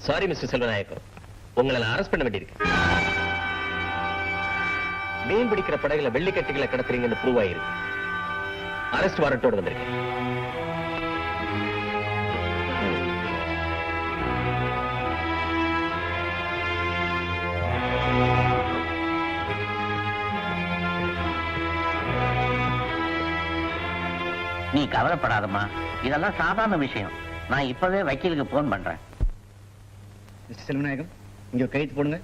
Sorry mister Selvanayagam, உங்களை நான் arrest பண்ண வேண்டியிருக்கு. மீன் பிடிக்கிற படகுல வெள்ளிக்கட்டிகளை கடத்துறீங்கன்னு ப்ரூவ் ஆயிருக்கு. அரெஸ்ட் வாரண்டோடு வந்திருக்கேன். நீ கவலைப்படாதம்மா, இதெல்லாம் சாதாரண விஷயம். நான் இப்பவே வக்கீலுக்கு போன் பண்றேன். மிஸ்டர் செல்வநாயகம், இங்க ஒரு கைது போடுங்க.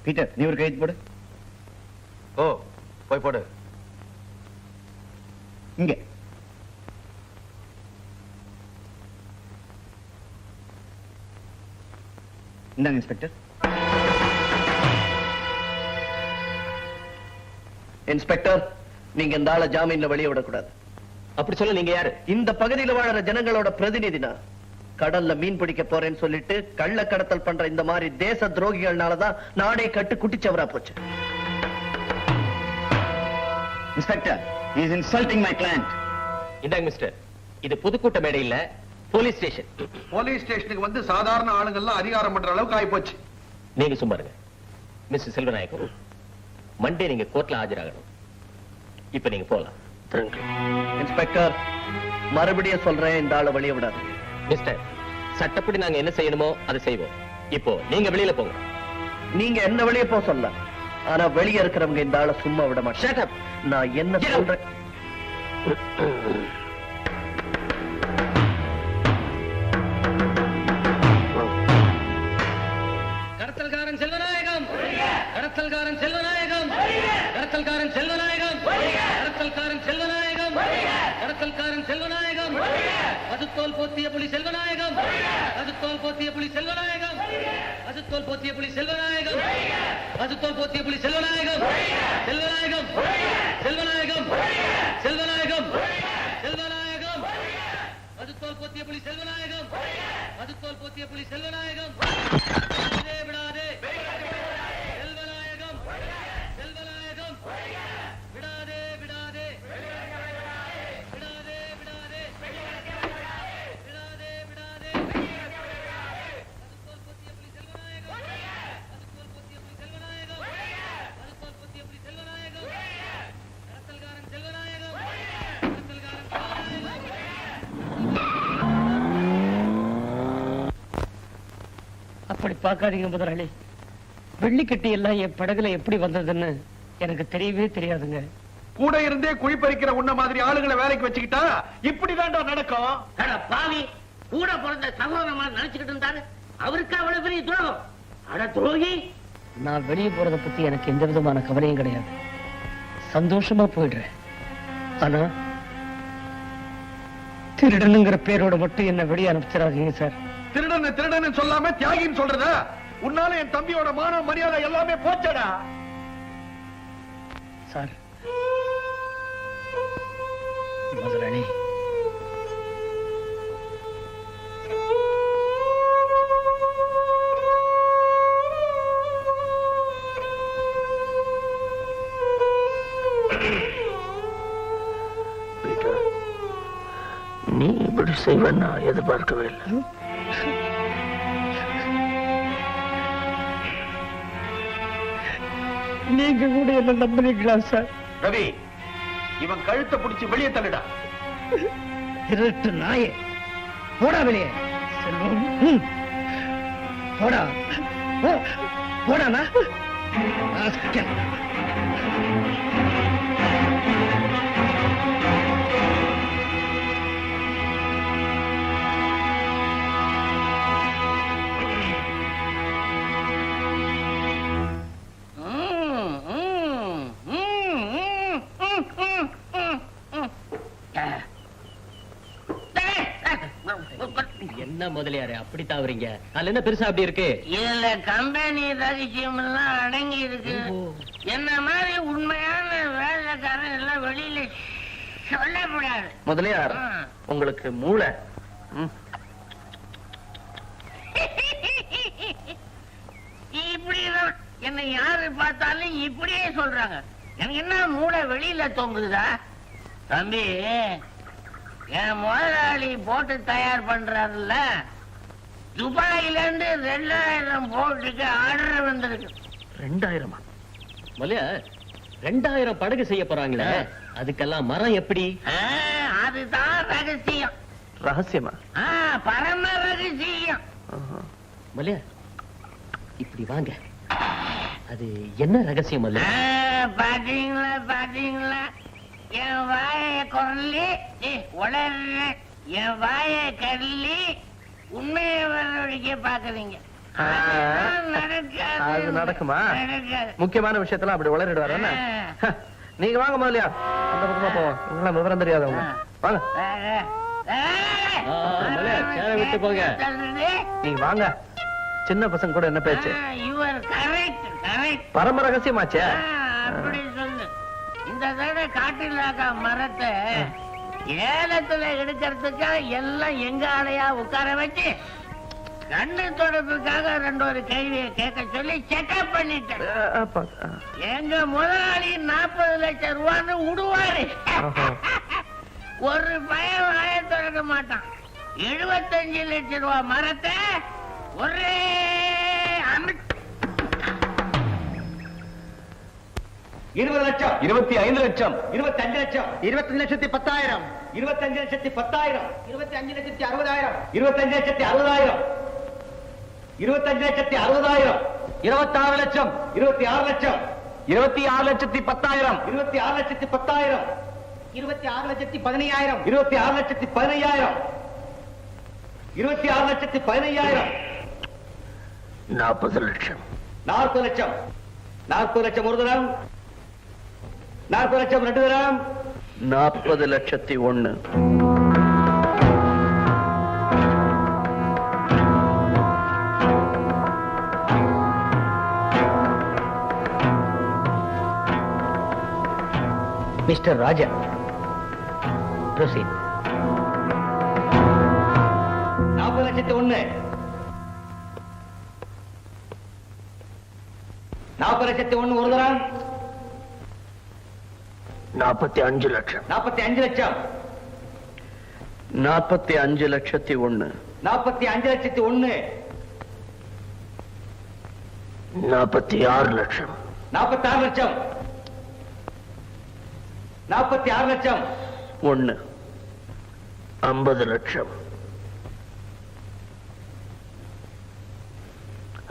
பீட்டர், நீ ஒரு கைது போடு. ஓ, போய் போடு. இங்க இந்தாங்க இன்ஸ்பெக்டர். இன்ஸ்பெக்டர், நீங்க இந்த ஆளை ஜாமீன்ல வெளியே விடக்கூடாது. அப்படி சொல்ல நீங்க யாரு? இந்த பகுதியில் வாழற ஜனங்களோட பிரதிநிதினா. கடல்ல மீன் பிடிக்க போறேன்னு சொல்லிட்டு கள்ள கடத்தல் பண்ற இந்த மாதிரி தேச துரோகிகள்னாலதான் நாடே கட்டு குட்டிச்சவரா போச்சு. Inspector, he is insulting my client. இந்தாங்க மிஸ்டர், இது பொதுக்கூட்ட மேடை இல்ல, போலீஸ் ஸ்டேஷன். போலீஸ் ஸ்டேஷனுக்கு வந்து சாதாரண ஆளுங்கள்லாம் அதிகாரம் பண்ற அளவுக்கு ஆகி போச்சு. நீங்க சும்மா இருங்க. மிஸ்டர் செல்வநாயகம், மண்டே நீங்க கோர்ட்ல ஆஜராகணும். இப்ப நீங்க போலாம். இன்ஸ்பெக்டர், மறுபடியும் சொல்றேன், இந்த ஆளை வெளியே விடாது. மிஸ்டர், சட்டப்படி நாங்க என்ன செய்யணுமோ அதை செய்வோம். இப்போ நீங்க வெளியில போங்க. நீங்க என்ன வெளியே போக சொல்ல, ஆனா வெளியே இருக்கிறவங்க இந்த ஆளை சும்மா விட மாட்டேன். நான் என்ன சொல்றேன்? கடத்தல்காரன் செல்வநாயகம், கடத்தல்காரன் செல்வநாயகம், கடத்தல்காரன் செல்வநாயகம், கடத்தல்காரன் செல்வநாயகம், கடத்தல்காரன் செல்வநாயகம், அதுத்தோல் போத்திய புலி செல்வநாயகம், அதுத்தோல் போத்திய புலி செல்வநாயகம், அதுத்தோல் போத்திய புலி செல்வநாயகம், அதுத்தோல் போத்திய புலி செல்வநாயகம், செல்வநாயகம், செல்வநாயகம், செல்வநாயகம், செல்வநாயகம், அதுத்தோல் போத்திய புலி செல்வநாயகம், அதுத்தோல் போத்திய புலி செல்வநாயகம், விடாதே செல்வநாயகம், செல்வநாயகம், விடாதே விடாதே, விடாதே விடாதே, விடாதே விடாதே, அதுத்தோல் போத்திய புலி செல்வநாயகம், அதுத்தோல் போத்திய புலி செல்வநாயகம், அதுத்தோல் போத்திய புலி செல்வநாயகம், கடத்தல்காரன் செல்வநாயகம், கடத்தல்காரன் செல்வநாயகம். அப்படி பார்க்காதீங்க முதலாளி. வெள்ளிக்கட்டி எல்லாம் என் படகுல எப்படி வந்ததுன்னு எனக்கு தெரியவே தெரியாதுங்க. கூட இருந்தே குழி பறிக்கிற உன்ன மாதிரி ஆளுங்களை வேலைக்கு வச்சுக்கிட்டா இப்படிதான்டா நடக்கும். பாவி, கூட பிறந்த சகோதரமா நினைச்சுக்கிட்டு இருந்தாரு. அவருக்கு அவ்வளவு பெரிய துரோகம். அட துரோகி! நான் வெளியே போறத பத்தி எனக்கு எந்த விதமான கவலையும் கிடையாது. சந்தோஷமா போயிடுறேன். ஆனா திருடனுங்கிற பேரோட மட்டும் என்ன வெளியே அனுப்பிச்சிடாதீங்க சார். திருடன் திருடன் சொல்லாம தியாகின்னு சொல்றத, உன்னால என் தம்பியோட மான மரியாதை எல்லாமே போச்சடா. சார், முதலாளி, நீ இப்படி செய்வன்னா எதிர்பார்க்கவே இல்லை. நீங்க கூட என்ன நம்புறீங்களா சார்? ரவி, இவன் கழுத்தை பிடிச்சு வெளியே தள்ளுடா. திருட்டு நாயே, போடா வெளியே. செல்வம், போடா போடானா. என்ன முதலியாரு அப்படி தாவறீங்க? அதுல என்ன பெருசா அப்படி இருக்கு? இதுல கம்பெனி ரகசியம் எல்லாம் அடங்கி இருக்கு. என்ன மாதிரி உண்மையான வேலைக்காரன் எல்லாம் வெளியில சொல்லக்கூடாது. முதலியார், உங்களுக்கு மூளை. இப்படி என்னை யாரு பார்த்தாலும் இப்படியே சொல்றாங்க. எனக்கு என்ன மூளை வெளியில தொங்குதா? தம்பி, என் முதலாளி போட்டு தயார் பண்றாருல்ல, துபாயில இருந்து 2000 போட்டுக்கு ஆர்டர் வந்திருக்கு. 2000? மல்லையா 2000 படகு செய்ய போறாங்களே, அதுக்கெல்லாம் மரம் எப்படி? அதுதான் ரகசியம். ரகசியமா? பரம ரகசியம். மல்லையா இப்படி வாங்க, அது என்ன ரகசியம் அல்ல? பாத்தீங்களா பாத்தீங்களா, என் வாயை கொரலி உளர்ற, என் வாயை கரலி உண்மையை வரவழைக்க பாக்குறீங்க. அது நடக்குமா? நடக்காது. முக்கியமான விஷயத்தெல்லாம் அப்படி உளறிடுவாரு. நீங்க வாங்க முதலியா, அந்த பக்கமா போவோம். இவங்களாம் விவரம் தெரியாதவங்க. வாங்க. மல்லையா சேர விட்டு போங்க. நீங்க வாங்க. சின்ன பசங்க கூட என்ன பேச்சு? பரம ரகசியமாச்சே. அப்படி சொல்லு. இந்த தடவை காட்டிலாக்கா மரத்தை ஏலத்துல எடுக்கிறதுக்கா எல்லாம் எங்க ஆளையா உட்கார வச்சு கண்ணு தொடர்புக்காக 2 கேள்வியை கேட்க சொல்லி செக்அப் பண்ணிட்டேன். எங்க முதலாளி 40 லட்சம் ரூபான்னு விடுவாரு. ஒரு பயம் வாய திறக்க மாட்டான். 75 லட்சம் ரூபாய் மரத்தை ஒரே 20 லட்சம், 25 லட்சம், 25 லட்சம், 25 லட்சத்தி 10,000, 25 லட்சத்தி 10,000, 25 லட்சத்தி 60,000, 25 லட்சத்தி 60,000, 25 லட்சத்தி 60,000, 26 லட்சம், 26 லட்சம், 26 லட்சத்தி 10,000, 26 லட்சத்தி 10,000, 26 லட்சத்தி 15,000, 26 லட்சத்தி 15,000, 26 லட்சத்தி 15,000, 40 லட்சம், 40 லட்சம், 40 லட்சம் ஒரு தரம், 40 லட்சம் 2 தரம், 40 லட்சத்தி 1. மிஸ்டர் ராஜா, proceed. 40 லட்சத்தி 1, 40 லட்சத்தி 1 ஒரு தரம், 45 லட்சம், 45 லட்சம், 45 லட்சத்தி 1, 45 லட்சத்தி 1, 46 லட்சம், 46 லட்சம், 46 லட்சம், 1, 50 லட்சம்,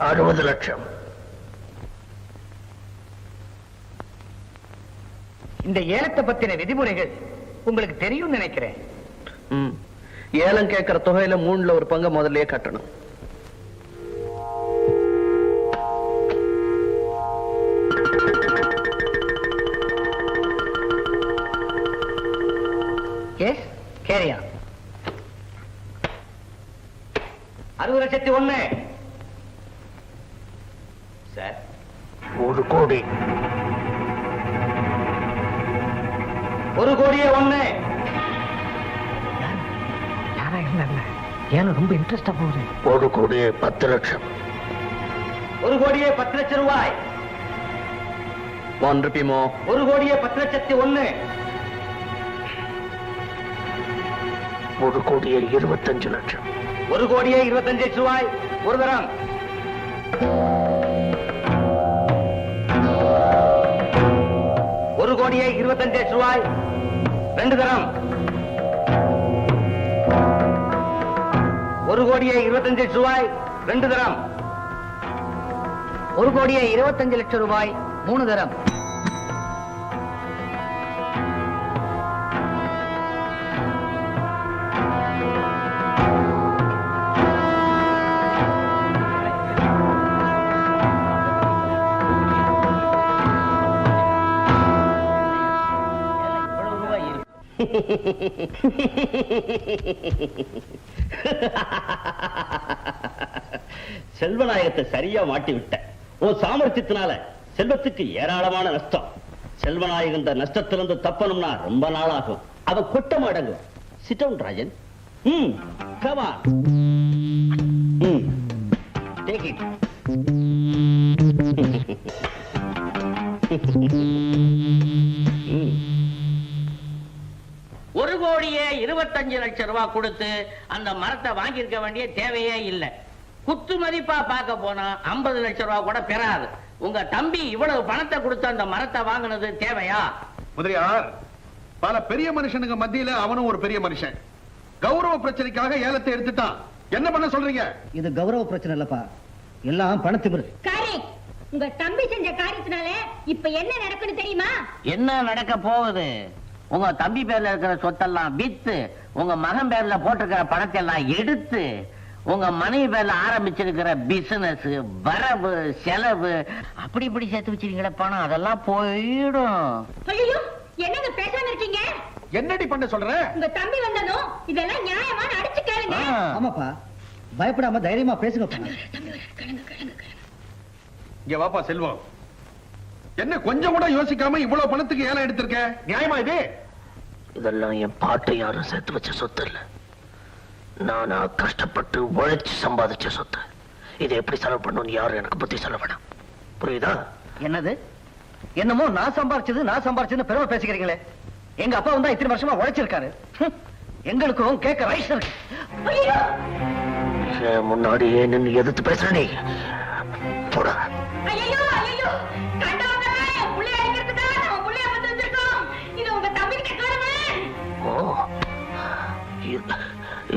60 லட்சம். இந்த ஏலத்தை பத்தின விதிமுறைகள் உங்களுக்கு தெரியும் நினைக்கிறேன். ஏலம் கேட்கிற தொகையில 3ல ஒரு பங்கு முதல்லயே கட்டணும். எஸ், கேரியா. 60 லட்சத்தி 1 சார், 1 கோடி, 1 கோடியே 1, யாரா இருந்தாங்க? ஏன்னா ரொம்ப இன்ட்ரெஸ்டா போகுது. 1 கோடியே 10 லட்சம், 1 கோடியே 10 லட்சம் ரூபாய், 1 ரூபி மோ, 1 கோடியே 10 லட்சத்தி 1, 1 கோடியே 25 லட்சம், 1 கோடியே 25 லட்சம் ரூபாய் ஒரு தரம், 1 கோடியே 25 லட்சம் ரூபாய் 2 தரம், 1 கோடியே 25 லட்சம் ரூபாய் 2 தரம், 1 கோடியே 25 லட்சம் ரூபாய் 3 தரம். செல்வநாயகத்தை சரியா மாட்டி விட்ட. உன் சாமர்த்தியத்தினால செல்வத்துக்கு ஏராளமான நஷ்டம். செல்வநாயகம் இந்த நஷ்டத்திலிருந்து தப்பணும்னா ரொம்ப நாள் ஆகும். அவ கொட்டம் அடங்கும். Sit down, Rajan. Come on. Take it. 1,25,00,000 கொடுத்து அந்த மரத்தை வாங்கியிருக்க வேண்டிய தேவையே இல்லை. குத்து மதிப்பா பார்க்க போனா 50 லட்சம் ரூபாய் கூட பெறாது. உங்க தம்பி இவ்வளவு பணத்தை கொடுத்து அந்த மரத்தை வாங்கினது தேவையா? முதலியார், பல பெரிய மனுஷனுங்க மத்தியில அவனும் ஒரு பெரிய மனுஷன். கௌரவ பிரச்சனைக்காக ஏலத்தை எடுத்துட்டான். என்ன பண்ண சொல்றீங்க? இது கௌரவ பிரச்சனை இல்லப்பா, எல்லாம் பணத்திமிரு. கரெக்ட். உங்க தம்பி செஞ்ச காரியத்தினால இப்ப என்ன நடக்குன்னு தெரியுமா? என்ன நடக்க போகுது? உங்க தம்பி பேர்ல இருக்கிற சொத்தெல்லாம் வித்து உங்க மகன் பேர்ல போட்டிருக்கிற பணத்தை எல்லாம் எடுத்து உங்க மனைவி பேர்ல ஆரம்பிச்சிருக்கிற பிசினஸ், வரவு செலவு அப்படி இப்படி சேர்த்து வச்சிருக்கீங்களா பணம், அதெல்லாம் போயிடும். ஐயோ, என்னங்க பேசாம இருக்கீங்க? என்னடி பண்ண சொல்ற? உங்க தம்பி வந்ததும் இதெல்லாம் நியாயமான அடிச்சு கேளுங்க. ஆமாப்பா, பயப்படாம தைரியமா பேசுங்க. இங்க வாப்பா செல்வம், என்ன கொஞ்சம் கூட யோசிக்காம இவ்வளவு பணத்துக்கு ஏலம் எடுத்திருக்க? நியாயமா இது? இதெல்லாம் என் பாட்டை யாரும் சேர்த்து வச்ச சொத்து இல்ல, நானா கஷ்டப்பட்டு உழைச்சு சம்பாதிச்ச சொத்து. இதை எப்படி செலவு பண்ணணும்னு யாரும் எனக்கு புத்தி சொல்ல வேணாம், புரியுதா? என்னது? என்னமோ நான் சம்பாரிச்சதுன்னு பெருமை பேசிக்கிறீங்களே. எங்க அப்பா வந்தா இத்தனை வருஷமா உழைச்சிருக்காரு. எங்களுக்கும் கேட்க ரைட்ஸ் இருக்கு. முன்னாடியே நின்னு எதிர்த்து பேசுற நீ போட. ஐயோ ஐயோ, கண்டவங்க என் புள்ளைய அடிக்கிறதுக்காக நம்ம புள்ளைய வந்து வச்சிருக்கோம். இது உங்க தம்பிக்கு கேட்கணுமே. ஓ,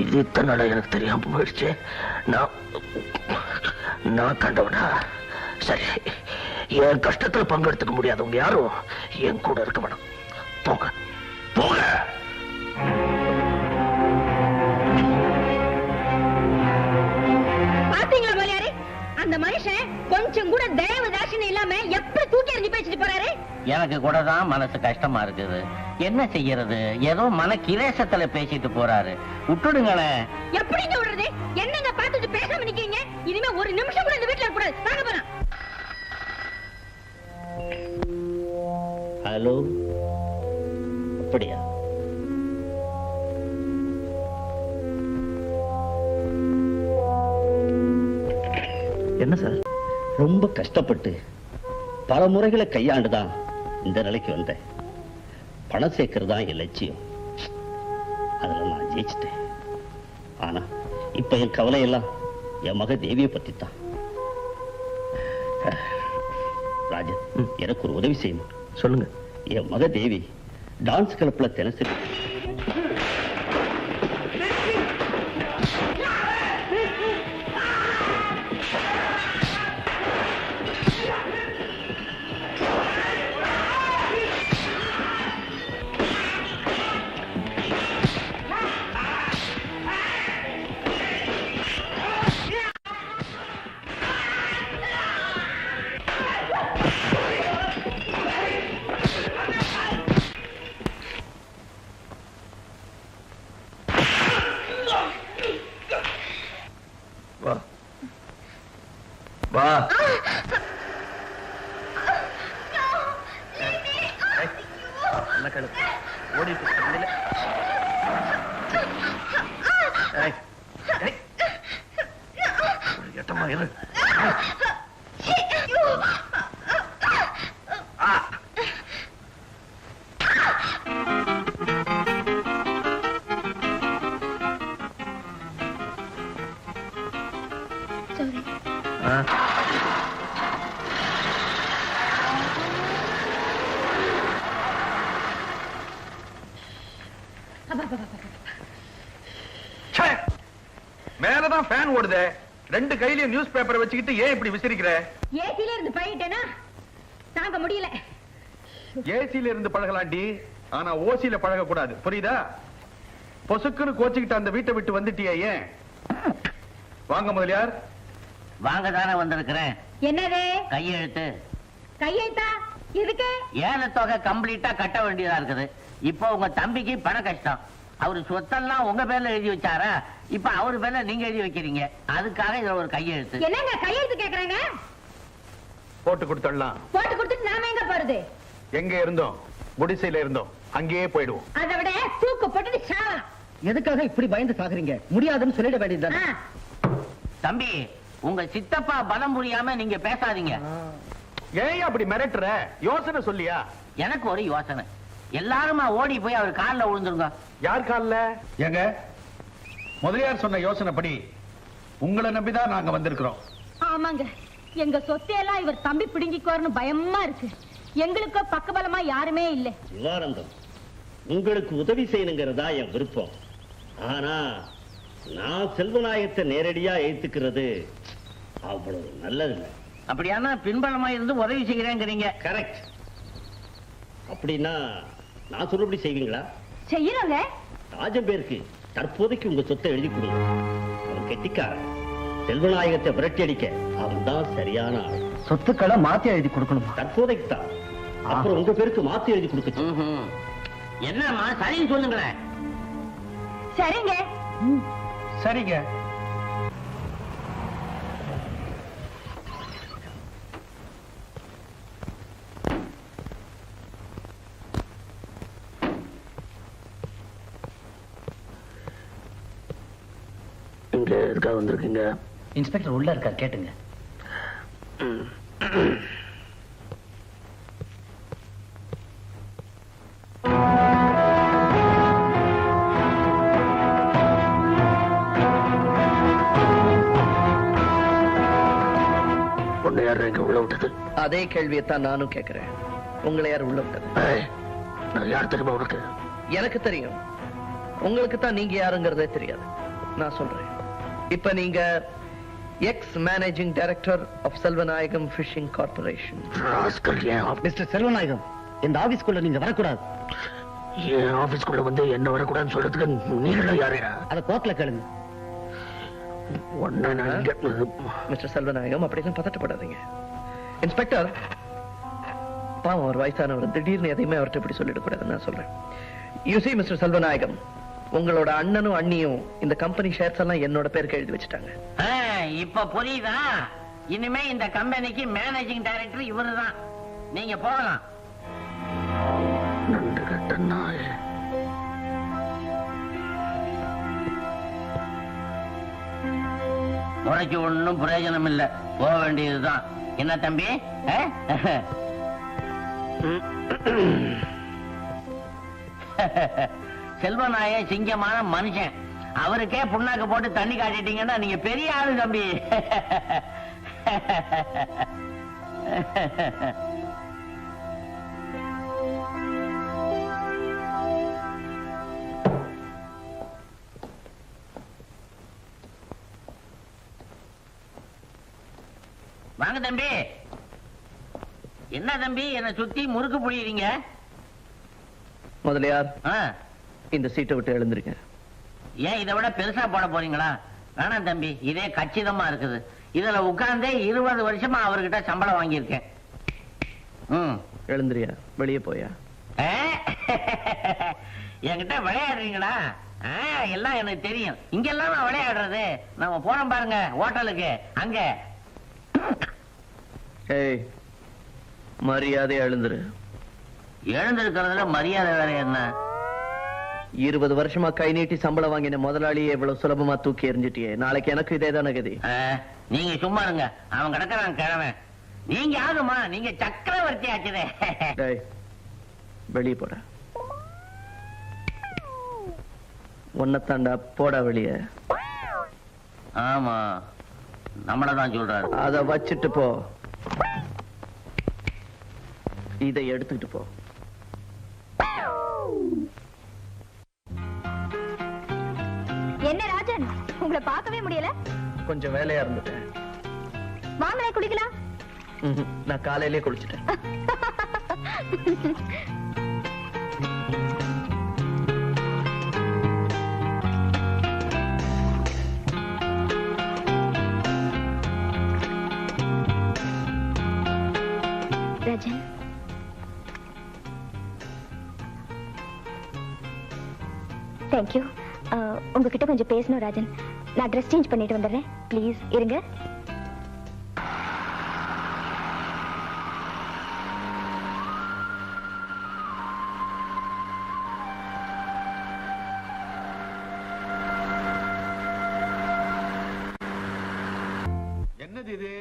இது இத்தனை நாளா எனக்கு தெரியாம போயிடுச்சு. நான் கண்டவனா? சரி, என் கஷ்டத்துல பங்கெடுத்துக்க முடியாதவங்க யாரும் என் கூட இருக்க வேணும். போங்க போங்க. பாத்தீங்களா மலையாரே, அந்த மனுஷன் கொஞ்சம் கூட தயவு தாட்சியம் இல்லாம எப்படி தூக்கி எறிஞ்சு பேசிட்டு போறாரு. எனக்கு கூட தான் மனசு கஷ்டமா இருக்குது. என்ன செய்யறது? ஏதோ மன கிரேசத்துல பேசிட்டு போறாரு. விட்டுடுங்களேன். எப்படிங்க விடுறது? என்னங்க பார்த்துட்டு பேசாம நிக்கிறீங்க? இனிமே ஒரு நிமிஷம் கூட இந்த வீட்டுல இருக்க கூடாது. வாங்க போலாம். ஹலோ, அப்படியா? என்ன சார்? ரொம்ப கஷ்டப்பட்டு பல முறைகளை கையாண்டுதான் இந்த நிலைக்கு வந்தேன். பணம் சேர்க்கிறது தான் என் லட்சியம். அதுல நான் ஜெயிச்சிட்டேன். ஆனா இப்ப என் கவலை எல்லாம் என் மக தேவியை பத்தி தான். ராஜன், எனக்கு ஒரு உதவி செய்யணும். சொல்லுங்க. என் மக தேவி டான்ஸ் கிளப்ல தினசரி வா. எட்டமா இரு. மேலதான் ஃபேன் ஓடுதே, ரெண்டு கையிலயும் நியூஸ் பேப்பரை வச்சுக்கிட்டு ஏன் இப்படி விசிறிக்கிற? ஏசில இருந்து பழகிட்டேனா தாங்க முடியல. ஏசில இருந்து பழகலாண்டி, ஆனா ஓசில பழக கூடாது, புரியுதா? பொசுக்குன்னு கோச்சிக்கிட்டு அந்த வீட்டை விட்டு வந்துட்டியே ஏன்? வாங்க முதலியார். வாங்க தானே வந்திருக்கிறேன். என்னது? கையெழுத்து. கையெழுத்தா? எதுக்கு? ஏலத்தொகை கம்ப்ளீட்டா கட்ட வேண்டியதா இருக்குது. இப்போ உங்க தம்பிக்கு பண கஷ்டம். அவரு சொத்தெல்லாம் உங்க பேர்ல எழுதி வச்சாரா? இப்ப அவரு பேர்ல நீங்க எழுதி வைக்கிறீங்க. அதுக்காக இதுல ஒரு கையெழுத்து. என்னங்க கையெழுத்து கேக்குறாங்க? போட்டு கொடுத்துடலாம். போட்டு கொடுத்துட்டு நாம எங்க போறது? எங்க இருந்தோம்? குடிசையில இருந்தோம், அங்கேயே போயிடுவோம். அதை விட தூக்கு போட்டுட்டு சாவலாம். எதுக்காக இப்படி பயந்து சாகுறீங்க? முடியாதுன்னு சொல்லிட வேண்டியதுதானே? தம்பி, உங்க சித்தப்பா பலம் புரியாம நீங்க பேசாதீங்க. ஏன் அப்படி மிரட்டுற? யோசனை சொல்லியா? எனக்கு ஒரு யோசனை. எல்லாருமா ஓடி போய் அவர் காலில் விழுந்துருங்க. யார் காலில்? ஏங்க, முதலியார் சொன்ன யோசனைப்படி உங்களை நம்பிதான் நாங்க வந்திருக்கிறோம். ஆமாங்க, எங்க சொத்தையெல்லாம் இவர் தம்பி பிடுங்கிக்குவார்னு பயமா இருக்கு. எங்களுக்கோ பக்கபலமா யாருமே இல்ல. நிவாரணம், உங்களுக்கு உதவி செய்யணுங்கிறதா என் விருப்பம். ஆனா நான் செல்வநாயகத்தை நேரடியா ஏத்துக்கிறது அவ்வளவு நல்லதில்லை. அப்படியானா பின்பலமா இருந்து உதவி செய்கிறேங்கிறீங்க. கரெக்ட். அப்படின்னா நான் சொல்றபடி செய்வீங்களா? செய்யறோங்க. ராஜன் பேருக்கு தற்போதைக்கு உங்க சொத்தை எழுதி கொடுங்க. அவன் கெட்டிக்காரன். செல்வநாயகத்தை விரட்டி அடிக்க அவன் தான் சரியான ஆள். சொத்துக்களை மாத்தி எழுதி கொடுக்கணும். தற்போதைக்கு தான். அப்புறம் உங்க பேருக்கு மாத்தி எழுதி கொடுக்க. என்னம்மா சரின்னு சொல்லுங்களேன். சரிங்க. சரிங்க. இங்க எதுக்காக வந்திருக்கீங்க? இன்ஸ்பெக்டர் உள்ள இருக்கார், கேட்டுங்க. உன்னை யார் இங்க உள்ள விட்டது? அதே கேள்வியைத்தான் நானும் கேட்கிறேன். உங்களை யார் உள்ள விட்டது? நான் யார் தெரியுமா உனக்கு? எனக்கு தெரியும். உங்களுக்கு தான் நீங்க யாருங்கிறதே தெரியாது. நான் சொல்றேன். இப்ப நீங்க ex managing director of Selvanayagam fishing corporation. Mister Selvanayagam, இந்த ஆபீஸ்க்குள்ள நீங்க வரக்கூடாது. என் ஆபீஸ்க்குள்ள வந்து என்ன வரக்கூடாதுன்னு சொல்றதுக்கு நீங்களும் யாரு? அத கோர்ட்ல கேளுங்க. மிஸ்டர் செல்வநாயகம், அப்படிலாம் பதட்டப்படாதீங்க. இன்ஸ்பெக்டர், பாவம் ஒரு வயசானவர், திடீர்னு எதையுமே அவர்கிட்ட இப்படி சொல்லிடக்கூடாதுன்னு நான் சொல்றேன். யூ see மிஸ்டர் செல்வநாயகம், உங்களோட அண்ணனும் அண்ணியும் இந்த கம்பெனி ஷேர்ஸ் எல்லாம் என்னோட பேருக்கு எழுதி வச்சுட்டாங்க. இப்ப புரியுதா? இனிமே இந்த கம்பெனிக்கு மேனேஜிங் டைரக்டர் இவருதான். நீங்க போகலாம். நன்றி கட்ட நாயே. முறைக்கு ஒன்னும் பிரயோஜனம் இல்ல, போக வேண்டியதுதான். என்ன தம்பி? செல்வநாய சிங்கமான மனுஷன். அவருக்கே புண்ணாக்கு போட்டு தண்ணி காட்டிட்டீங்கன்னா நீங்க பெரிய ஆளு தம்பி. வாங்க தம்பி. என்ன தம்பி என்ன சுத்தி முறுக்கு புடிக்கிறீங்க? முதலியார், இந்த சீட்டை விட்டு எழுந்திருங்க. ஏன் இதை விட பெருசா போட போறீங்களா? வேணாம் தம்பி, இதே கச்சிதமா இருக்குது. இதுல உட்கார்ந்தே 20 வருஷமா அவர்கிட்ட சம்பளம் வாங்கியிருக்கேன். எழுந்திரியா, வெளியே போயா. என்கிட்ட விளையாடுறீங்களா? எல்லாம் எனக்கு தெரியும். இங்கெல்லாம் நான் விளையாடுறது. நம்ம போறோம் பாருங்க ஹோட்டலுக்கு, அங்க. ஏய், மரியாதை எழுந்துரு. எழுந்திருக்கிறதுல மரியாதை வேற என்ன? 20 வருஷமா கை நீட்டி சம்பளம் வாங்கின முதலாளியே இவ்வளவு சுலபமா தூக்கி எறிஞ்சிட்டியே. நாளைக்கு எனக்கு இதே தானே கதி. நீங்க சும்மா இருங்க. அவன் கிடக்கிறான் கிழமை. நீங்க யாருமா? நீங்க சக்கரவர்த்தி ஆச்சுதே. வெளியே போட. ஒன்னத்தாண்டா போடா வெளிய. ஆமா, நம்மளதான் சொல்றாரு. அத வச்சுட்டு போ. இதை எடுத்துக்கிட்டு போ. என்ன ராஜன், உங்களை பார்க்கவே முடியல? கொஞ்சம் வேலையா இருந்துட்டேன். வாங்களே குளிக்கலாம். நான் காலையிலே குளிச்சுட்டேன். ராஜன், தேங்க்யூ. உங்ககிட்ட கொஞ்சம் பேசணும் ராஜன். நான் ட்ரெஸ் சேஞ்ச் பண்ணிட்டு வந்துடுறேன். ப்ளீஸ் இருங்க. என்னது இது?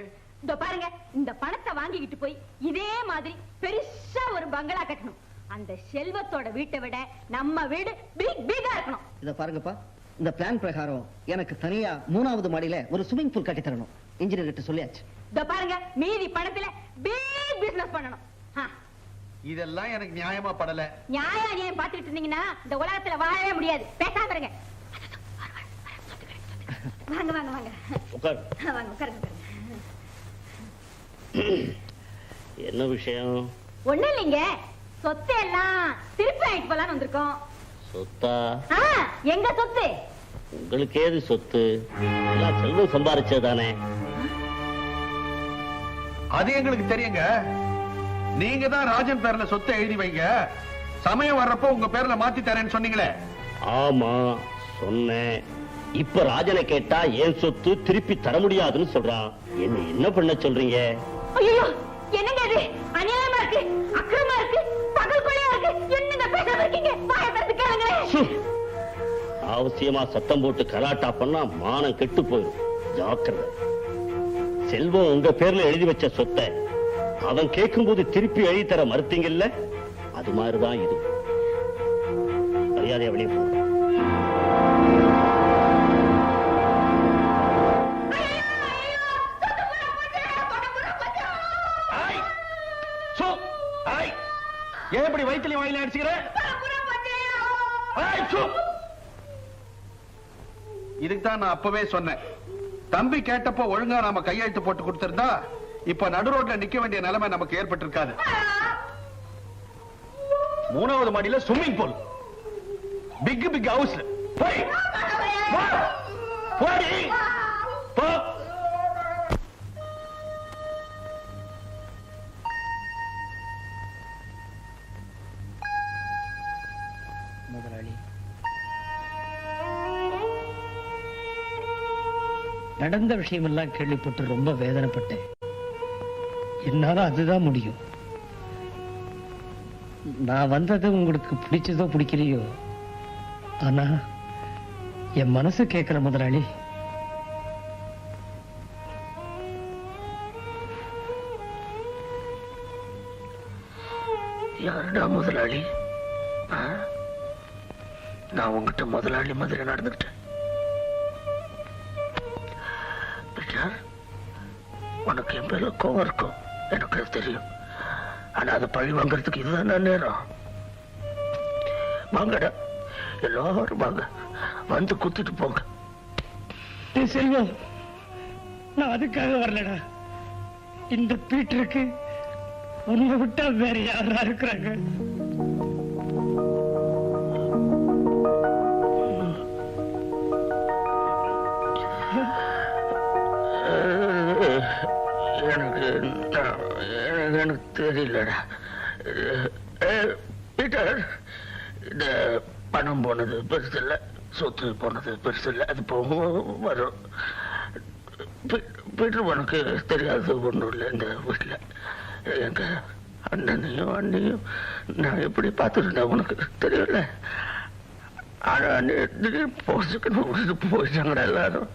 இதோ பாருங்க, இந்த பணத்தை வாங்கிக்கிட்டு போய் இதே மாதிரி பெருசா ஒரு பங்களா கட்டணும். அந்த செல்வத்தோட வீட்டை விட நம்ம வீடு பிகா இருக்கணும். இத பாருங்கப்பா, இந்த பிளான் பிரகாரம் எனக்கு தனியா 3வது மாடியில ஒரு ஸ்விமிங் பூல் கட்டி தரணும். இன்ஜினியர் கிட்ட சொல்லியாச்சு. இத பாருங்க, மீதி பணத்துல பிக் பிசினஸ் பண்ணணும். இதெல்லாம் எனக்கு நியாயமா படல. நியாயம் பாத்துட்டு இருந்தீங்கன்னா இந்த உலகத்துல வாழவே முடியாது. பேசாம இருங்க. வாங்க வாங்க வாங்க உட்கார். வாங்க உட்காருங்க. என்ன விஷயம்? ஒண்ணு இல்லைங்க, சொத்து எல்லாம் திருப்பி ஆயிட்டு போலான்னு வந்திருக்கோம். சொத்தா? எங்க சொத்து? உங்களுக்கு ஏது சொத்து? எல்லாம் செல்வம் சம்பாரிச்சதானே. அது எங்களுக்கு தெரியுங்க. நீங்க தான் ராஜன் பேர்ல சொத்தை எழுதி வைங்க, சமயம் வர்றப்போ உங்க பேர்ல மாத்தி தரேன்னு சொன்னீங்களே. ஆமா சொன்னேன். இப்ப ராஜனை கேட்டா ஏன் சொத்து திருப்பி தர முடியாதுன்னு சொல்றான். என்ன பண்ண சொல்றீங்க? ஐயோ, என்னங்க இது? அநியாயமா இருக்கு, அக்கிரமா இருக்கு, பகல்கொலையா இருக்கு. என்னங்க பேசாம இருக்கீங்க? வாயை திறந்து கேளுங்களேன். அவசியமா சத்தம் போட்டு கலாட்டா பண்ணா மானம் கெட்டு போயிடும். ஜாக்கிரதை. செல்வம் உங்க பேர்ல எழுதி வச்ச சொத்தை அவன் கேட்கும் போது திருப்பி எழுதி தர மறுத்தீங்கல்ல, அது மாதிரிதான் இது. மரியாதையா வெளியே போ. ஏன் இப்படி வயிற்றுல வாயில அடிச்சுக்கிற? இதுக்கு தான் நான் அப்பவே சொன்னேன். தம்பி கேட்டப்போ ஒழுங்கா நாம கையெழுத்து போட்டு கொடுத்திருந்தா இப்ப நடு ரோட்ல நிக்க வேண்டிய நிலைமை நமக்கு ஏற்பட்டிருக்காது. 3வது மாடியில swimming pool, big big house. முதலாளி, நடந்த விஷயமெல்லாம் கேள்விப்பட்டு ரொம்ப வேதனைப்பட்டேன். என்னால அதுதான் முடியும். நான் வந்தது உங்களுக்கு பிடிச்சதோ பிடிக்கலையோ, ஆனா என் மனசு கேட்கல முதலாளி. யாருடா முதலாளி? நான் உங்ககிட்ட முதலாளி மாதிரி நடந்துக்கிட்டேன். உனக்கு என் பேர்ல கோவம் இருக்கும், எனக்கு தெரியும். ஆனா அதை பழி வாங்கறதுக்கு இதுதான் நேரம். வாங்கடா, எல்லாரும் வாங்க, வந்து குத்திட்டு போங்க. செல்வம், நான் அதுக்காக வரலடா. இந்த பீட்டருக்கு உன்னை விட்டா வேற யாரா இருக்கிறாங்க? எனக்கு தெரியலடா பீட்டர். இந்த பணம் போனது பெருசு இல்ல, சொத்து போனது பெருசு இல்ல, அது போகும் வரும். பீட்டர், உனக்கு தெரியாது ஒண்ணும் இல்லை. இந்த வீட்டுல எங்க அண்ணனையும் அண்ணியும் நான் எப்படி பார்த்துருந்தேன் உனக்கு தெரியல. ஆனா திடீர்னு போச்சுன்னு போயிட்டாங்கடா எல்லாரும்.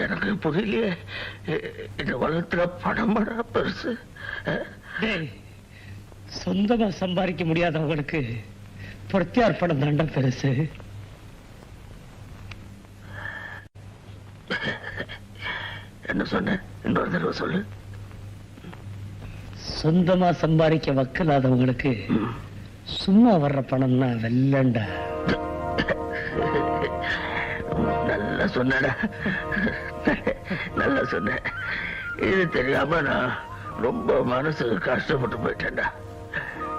எனக்கு புரியலையே, இந்த உலகத்துல பணம் பெருசு. சொந்தமா சம்பாதிக்க முடியாதவங்களுக்கு பிரத்யார்ப்பணம் தாண்டா பெருசு. என்ன சொன்ன? இன்னொரு தடவை சொல்லு. சொந்தமா சம்பாதிக்க வக்கலாதவங்களுக்கு சும்மா வர்ற பணம்னா வெள்ளண்டா. நல்லா சொன்னடா, நல்லா சொன்ன. இது தெரியாம நான் ரொம்ப மனசு கஷ்டப்பட்டு போயிட்டேன்டா.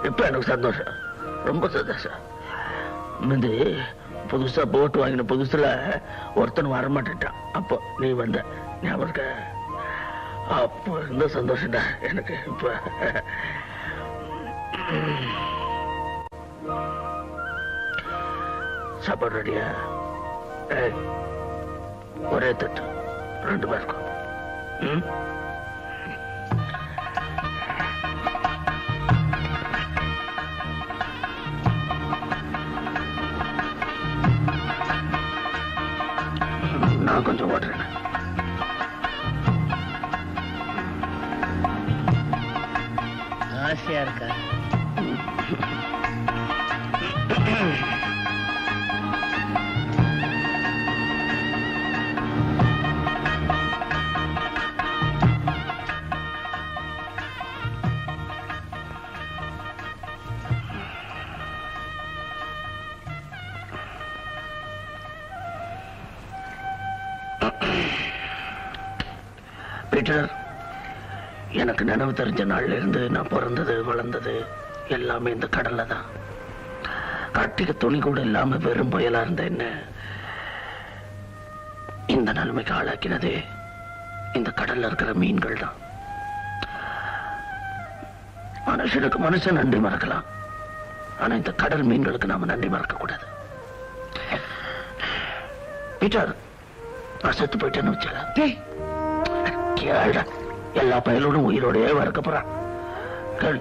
இப்ப எனக்கு சந்தோஷம், ரொம்ப சந்தோஷம். முந்தி புதுசா போட்டு வாங்கின புதுசுல ஒருத்தன் வரமாட்டேன்ட்டான். அப்போ நீ வந்த ஞாபகம் இருக்க? அப்போ இருந்த சந்தோஷம்டா எனக்கு. இப்ப சாப்பாடு ரெடியா? ஒரே தட்டு 2 பேருக்கும். நான் கொஞ்சம் ஓடுறேன். ஆசையா இருக்கா? பீட்டர், எனக்கு நினைவு தெரிஞ்ச நாள்ல இருந்து நான் பிறந்தது வளர்ந்தது எல்லாமே இந்த கடல்ல தான். கட்டிக்க துணி கூட இல்லாம வெறும் புயலா இருந்த என்ன இந்த நிலைமைக்கு ஆளாக்கினது இந்த கடல்ல இருக்கிற மீன்கள் தான். மனுஷனுக்கு மனுஷன் நன்றி மறக்கலாம், ஆனா இந்த கடல் மீன்களுக்கு நாம நன்றி மறக்க கூடாது. பீட்டர், நான் செத்து போயிட்டேன்னு வச்சுக்க, கேள எல்லா பயலோடும் உயிரோடய வரக்க போறான். கேள்,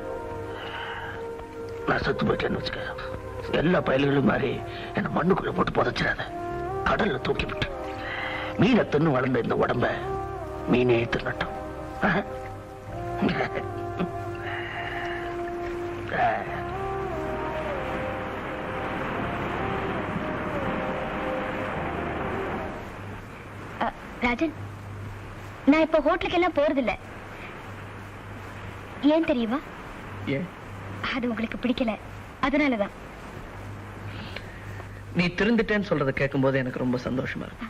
நான் செத்து போயிட்டேன்னு வச்சுக்க, எல்லா பயல்களும் மாதிரி என்ன மண்ணுக்குள்ள போட்டு புதைச்சிடாத, கடல்ல தூக்கி விட்டு மீனை தின்னு வளர்ந்த இந்த உடம்ப மீனே தின்னட்டும். ராஜன், நான் இப்ப ஹோட்டலுக்கு எல்லாம் போறதில்ல. ஏன் தெரியுமா? அது உங்களுக்கு பிடிக்கல, அதனாலதான். நீ திருந்துட்டேன்னு சொல்றத கேட்கும் போது எனக்கு ரொம்ப சந்தோஷமா இருக்கு.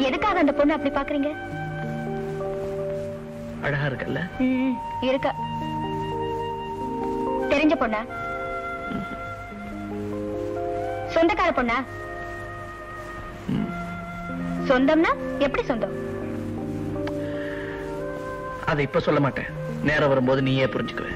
எதுக்காக அந்த பொண்ணு அப்படி பாக்குறீங்க? அழகா இருக்கல்ல? இருக்கா. தெரிஞ்ச பொண்ணா? சொந்தக்கார பொண்ணா? சொந்தம்னா எப்படி சொந்தம்? அதை இப்ப சொல்ல மாட்டேன், நேரம் வரும்போது நீயே புரிஞ்சுக்குவே.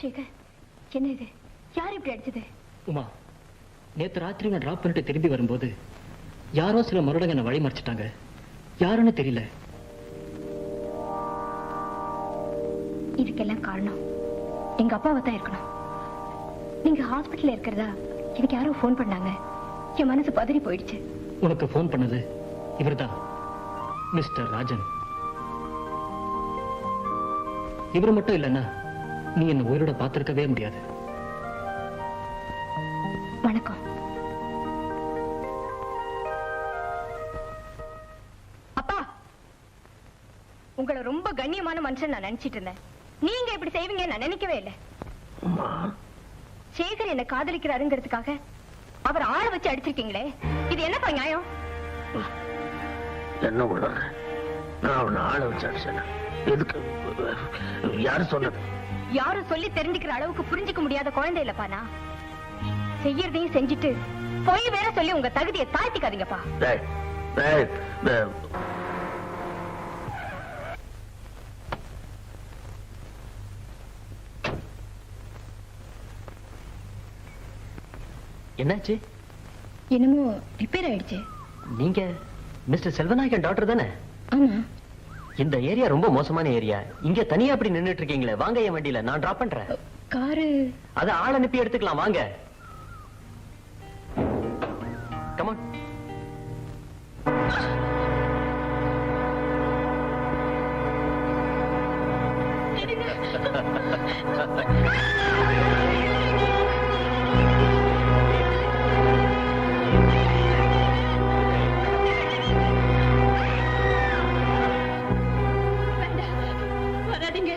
சேகர், என்ன இது? யார் இப்படி அடிச்சது? உமா, நேத்து ராத்திரி நான் டிராப் பண்ணிட்டு திரும்பி வரும்போது யாரோ சில மருடங்க என்ன வழி மறைச்சிட்டாங்க. யாருன்னு தெரியல. இதுக்கெல்லாம் காரணம் எங்க அப்பாவை தான் இருக்கணும். நீங்க ஹாஸ்பிட்டல்ல இருக்கிறதா எனக்கு யாரோ போன் பண்ணாங்க. என் மனசு பதறி போயிடுச்சு. உனக்கு போன் பண்ணது இவர்தான், மிஸ்டர் ராஜன். இவர் மட்டும் இல்லைன்னா நீ என்ன உயிரோட பார்த்திருக்கவே முடியாது. வணக்கம். அப்பா, உங்களை ரொம்ப கண்ணியமான மனுஷன் நான் நினைச்சிட்டு இருந்தேன். நீங்க இப்படி செய்வீங்க நான் நினைக்கவே இல்லை. சேகர் என்ன காதலிக்கிறாருங்கிறதுக்காக அவர் ஆளை வச்சு அடிச்சிருக்கீங்களே, இது என்னப்பா நியாயம்? என்ன உணர்ற? நான் அவனை ஆளை வச்சு அடிச்சேன். எதுக்கு? யாரு சொன்னது? யாரும் சொல்லி தெரிஞ்சுக்கிற அளவுக்கு புரிஞ்சுக்க முடியாத குழந்தை இல்லப்பா நான். செய்யறதையும் செஞ்சுட்டு பொய் வேற சொல்லி உங்க தகுதியை தாழ்த்திக்காதீங்கப்பா. என்னாச்சு? என்னமோ ரிப்பேர் ஆயிடுச்சு. நீங்க மிஸ்டர் செல்வநாயகன் டாக்டர் தானே? ஆமா. இந்த ஏரியா ரொம்ப மோசமான ஏரியா. இங்க தனியா அப்படி நின்னுட்டு இருக்கீங்களே, வாங்க என் வண்டியில, நான் டிராப் பண்றேன். காரு அத ஆள் அனுப்பி எடுத்துக்கலாம், வாங்க. Come on. வராதீங்க.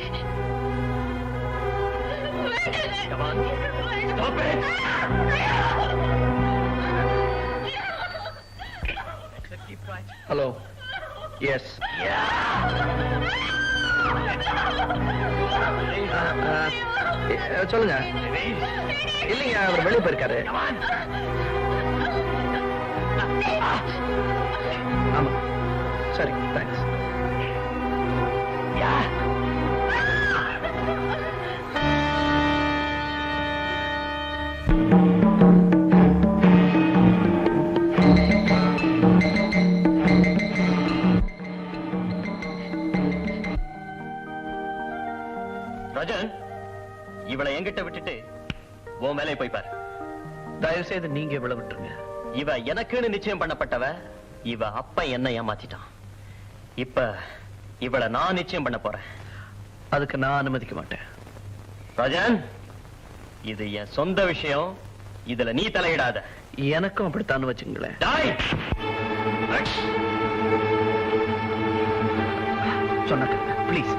ஹலோ எஸ் சொல்லுங்க. இல்லைங்க, அவர் வெளியே போயிருக்காரு. ஆமா, சரி, தேங்க்ஸ். ராஜன், இவளை என்கிட்ட விட்டுட்டு உன் மேலே போய் பாரு. தயவு செய்து நீங்க இவ்வளவு விட்டுருங்க. இவ எனக்குன்னு நிச்சயம் பண்ணப்பட்டவ. இவ அப்ப என்ன ஏமாத்திட்டான். இப்ப இவளை நான் நிச்சயம் பண்ண போறேன். அதுக்கு நான் அனுமதிக்க மாட்டேன். ராஜன், இது என் சொந்த விஷயம். இதுல நீ தலையிடாத. எனக்கும் அப்படித்தான் வச்சுங்களேன். சொன்ன ப்ளீஸ்.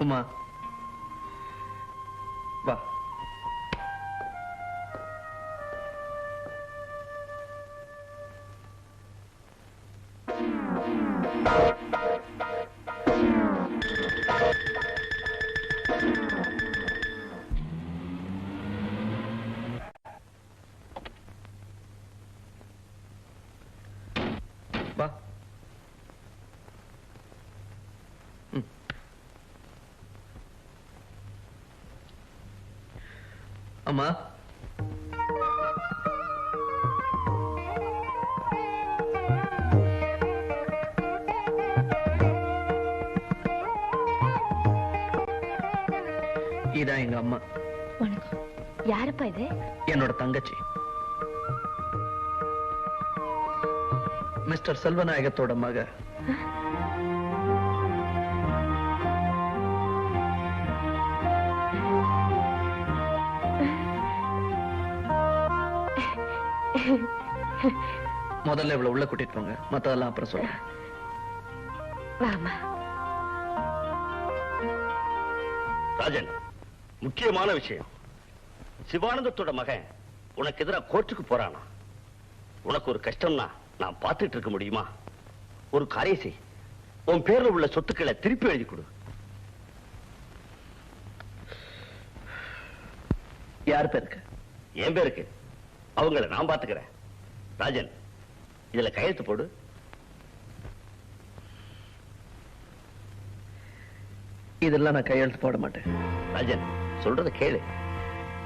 உமா, வா. வா. அம்மா, இதான் எங்க அம்மா. வணக்கம். யாருப்பா இது? என்னோட தங்கச்சி, மிஸ்டர் செல்வநாயகத்தோட மக. முதல்ல இவ்வளவு உள்ள கூட்டிட்டு போங்க, மத்ததெல்லாம் அப்புறம் சொல்றேன். வாமா. ராஜன், முக்கியமான விஷயம். சிவானந்தத்தோட மகன் உனக்கு எதிராக கோர்ட்டுக்கு போறானா? உனக்கு ஒரு கஷ்டம்னா நான் பார்த்துட்டு இருக்க முடியுமா? ஒரு காரியம் செய். உன் பேர்ல உள்ள சொத்துக்களை திருப்பி எழுதி கொடு. யார் பேருக்கு? என் பேருக்கு. அவங்கள நான் பாத்துக்கிறேன். ராஜன், இதுல கையெழுத்து போடு. இதெல்லாம் நான் கையெழுத்து போட மாட்டேன். ராஜன், சொல்றத கேளு.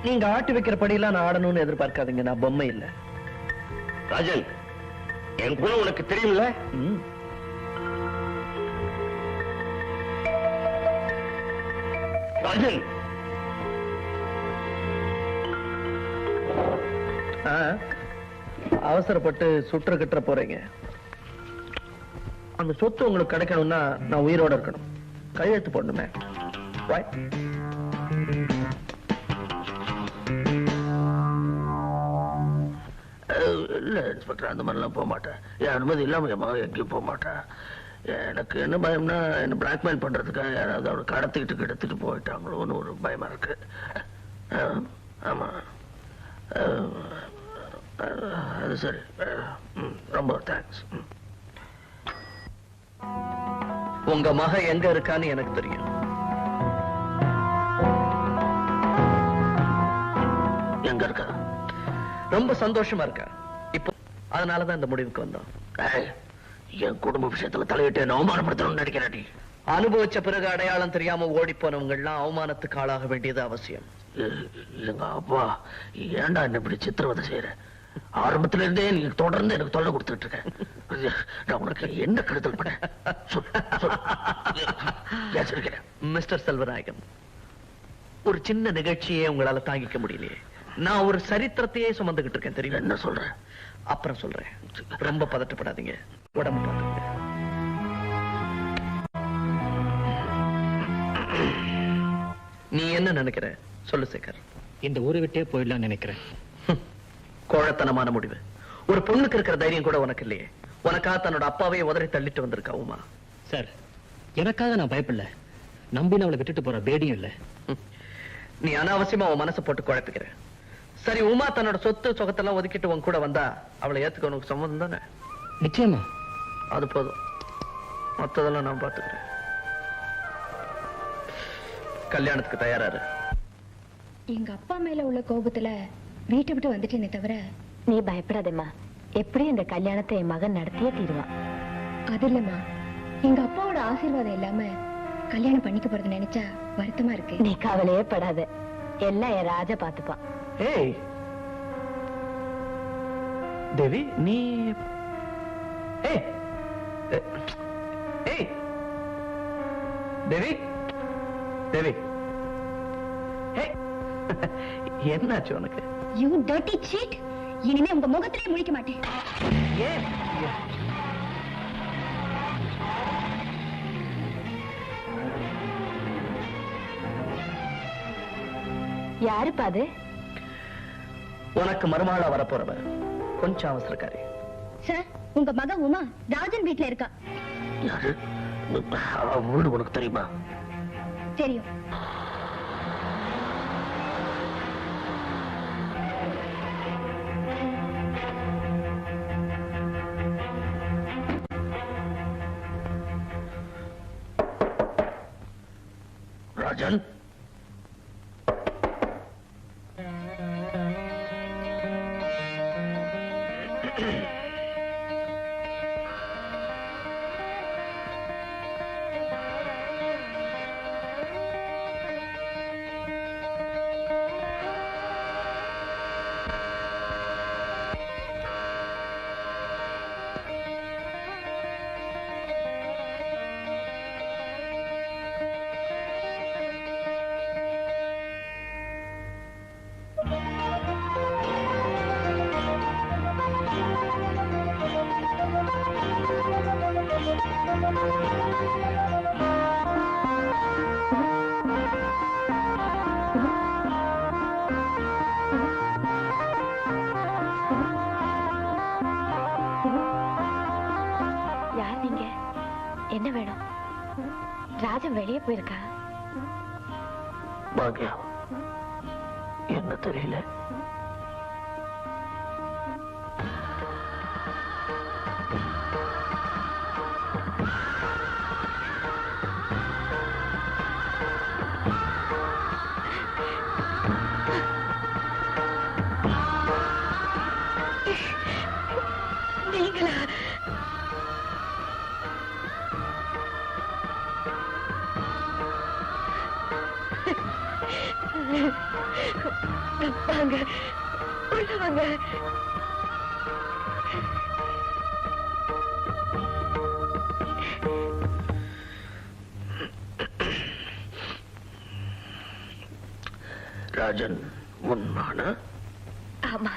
நீங்க ஆட்டி வைக்கிற படியெல்லாம் நான் ஆடணும்னு எதிர்பார்க்காதீங்க. நான் பொம்மை இல்ல. ராஜன், என் குணம் உனக்கு தெரியும்ல? ராஜன், அவசரப்பட்டு சுற்ற கட்டுற போறீங்க. அந்த சொத்து உங்களுக்கு கிடைக்கணும்னா நான் உயிரோட இருக்கணும். கையெழுத்து போடணுமே. Right? இல்ல இன்ஸ்பெக்டர், அந்த மாதிரிலாம் போக மாட்டேன். என் அனுமதி இல்லாம என் மகன் எங்கேயும் போக மாட்டேன். எனக்கு என்ன பயம்னா, என்ன பிளாக்மெயில் பண்றதுக்காக யாராவது அவரை கடத்திக்கிட்டு எடுத்துட்டு போயிட்டாங்களோன்னு ஒரு பயமா இருக்கு. ஆமா, அது சரி. ரொம்ப தேங்க்ஸ். உங்க மக எங்க இருக்கான்னு எனக்கு தெரியும். எங்க இருக்கா? ரொம்ப சந்தோஷமா இருக்கா இப்போ. அதனாலதான் இந்த முடிவுக்கு வந்தோம். என் குடும்ப விஷயத்துல தலையிட்டு என்ன அவமானப்படுத்தணும்னு நினைக்கிறேன். அனுபவிச்ச பிறகு அடையாளம் தெரியாம ஓடி போனவங்க எல்லாம் அவமானத்துக்கு ஆளாக வேண்டியது அவசியம். எங்க அப்பா ஏன்டா என்ன இப்படி சித்திரவதை செய்யற? ஆரம்பத்துல இருந்தே நீங்க தொடர்ந்து எனக்கு தொல்லை கொடுத்துட்டு இருக்க. நான் உனக்கு என்ன கெடுதல் பண்ண? மிஸ்டர் செல்வநாயகம், ஒரு சின்ன நிகழ்ச்சியே உங்களால தாங்கிக்க முடியலையே. நான் ஒரு சரித்திரத்தையே சுமந்துகிட்டு இருக்கேன் தெரியும். என்ன சொல்றேன்? அப்புறம் சொல்றேன். ரொம்ப பதட்டப்படாதீங்க, உடம்பு பார்த்துங்க. நீ என்ன நினைக்கிற சொல்லு சேகர். இந்த ஊரை விட்டே போயிடலாம் நினைக்கிறேன். கோழத்தனமான முடிவு. ஒரு பொண்ணுக்கு இருக்கிற தைரியம் கூட உனக்கு இல்லையே. உனக்காக தன்னோட அப்பாவையே உதறி தள்ளிட்டு வந்திருக்கா உமா. சார், எனக்காக நான் பயப்படல. நம்பி அவளை விட்டுட்டு போற பேடியும் இல்ல. நீ அனாவசியமா உன் மனசை போட்டு குழப்பிக்கிற. சரி, உமா தன்னோட சொத்து சொகத்தெல்லாம் ஒதுக்கிட்டு உன் கூட வந்தா அவளை ஏத்துக்க உனக்கு சம்மதம் தானே? நிச்சயமா. அது போதும், மத்ததெல்லாம் நான் பாத்துக்கிறேன். கல்யாணத்துக்கு தயாராரு. எங்க அப்பா மேல உள்ள கோபத்துல வீட்டை விட்டு வந்துட்டேனே தவிர. நீ பயப்படாதேம்மா, எப்படி இந்த கல்யாணத்தை என் மகன் நடத்தியே தீருவான். அது இல்லம்மா, எங்க அப்பாவோட ஆசீர்வாதம் இல்லாம கல்யாணம் பண்ணிக்க போறது நினைச்சா வருத்தமா இருக்கு. நீ கவலையே படாத, எல்லாம் என் ராஜா பாத்துப்பான். ஏய் தேவி, நீ ஏய் ஏய் தேவி, தேவி, என்னாச்சு உனக்கு? யூ டர்ட்டி சீட், இனிமே உங்க முகத்திலே முழிக்க மாட்டேன். ஏன்? யாருப்பா அது? உனக்கு மருமகளா வரப்போறவ கொஞ்சம் அவசரக்காரி. சார், உங்க மகன் உமா ராஜன் வீட்டுல இருக்கா. யாரு? வீடு உனக்கு தெரியுமா? தெரியும். ராஜன், யார் நீங்க? என்ன வேணும்? ராஜன் வெளியே போயிருக்கா? பாக்யா, என்ன தெரியல. நீங்களா? வாங்க, உள்ள வாங்க. ராஜன் உண்மைனா? ஆமா,